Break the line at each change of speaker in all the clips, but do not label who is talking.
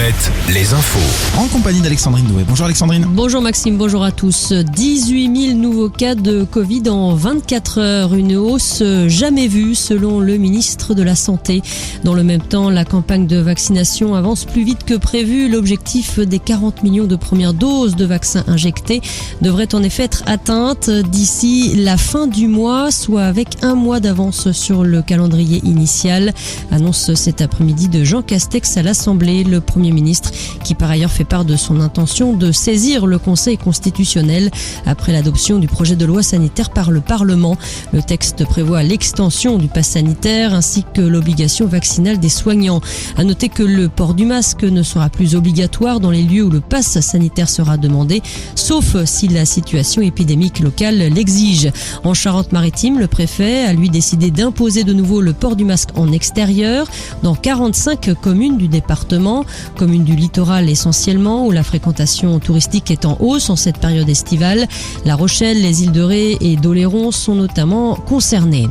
Planète, les infos.
En compagnie d'Alexandrine Doué. Bonjour Alexandrine.
Bonjour Maxime, bonjour à tous. 18 000 nouveaux cas de Covid en 24 heures, une hausse jamais vue selon le ministre de la Santé. Dans le même temps, la campagne de vaccination avance plus vite que prévu. L'objectif des 40 millions de premières doses de vaccins injectés devrait en effet être atteinte d'ici la fin du mois, soit avec un mois d'avance sur le calendrier initial. Annonce cet après-midi de Jean Castex à l'Assemblée, le Premier ministre, qui par ailleurs fait part de son intention de saisir le Conseil constitutionnel après l'adoption du projet de loi sanitaire par le Parlement. Le texte prévoit l'extension du pass sanitaire ainsi que l'obligation vaccinale des soignants. À noter que le port du masque ne sera plus obligatoire dans les lieux où le pass sanitaire sera demandé, sauf si la situation épidémique locale l'exige. En Charente-Maritime, le préfet a lui décidé d'imposer de nouveau le port du masque en extérieur dans 45 communes du département, communes du littoral essentiellement, où la fréquentation touristique est en hausse en cette période estivale. La Rochelle, les îles de Ré et d'Oléron sont notamment concernées.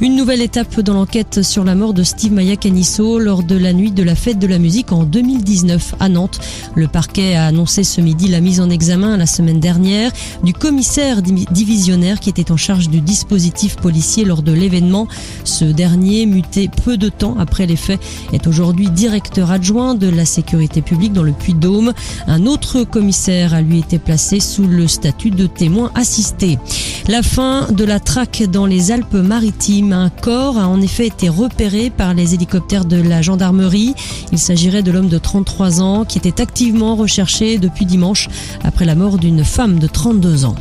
Une nouvelle étape dans l'enquête sur la mort de Steve Maia Caniço lors de la nuit de la fête de la musique en 2019 à Nantes. Le parquet a annoncé ce midi la mise en examen la semaine dernière du commissaire divisionnaire qui était en charge du dispositif policier lors de l'événement. Ce dernier, muté peu de temps après les faits, est aujourd'hui directeur adjoint de la sécurité publique dans le Puy-de-Dôme. Un autre commissaire a lui été placé sous le statut de témoin assisté. La fin de la traque dans les Alpes-Maritimes. Un corps a en effet été repéré par les hélicoptères de la gendarmerie. Il s'agirait de l'homme de 33 ans qui était activement recherché depuis dimanche après la mort d'une femme de 32 ans.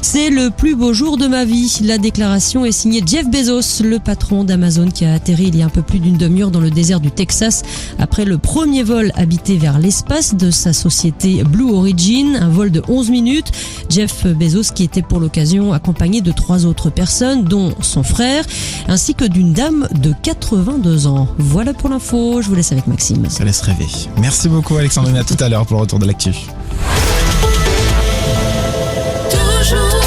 C'est le plus beau jour de ma vie. La déclaration est signée Jeff Bezos, le patron d'Amazon, qui a atterri il y a un peu plus d'une demi-heure dans le désert du Texas après le premier vol habité vers l'espace de sa société Blue Origin, un vol de 11 minutes. Jeff Bezos qui était pour l'occasion accompagné de 3 autres personnes, dont son frère, ainsi que d'une dame de 82 ans. Voilà pour l'info, je vous laisse avec Maxime.
Ça laisse rêver. Merci beaucoup Alexandrine, à tout à l'heure pour le retour de l'actu.
Toujours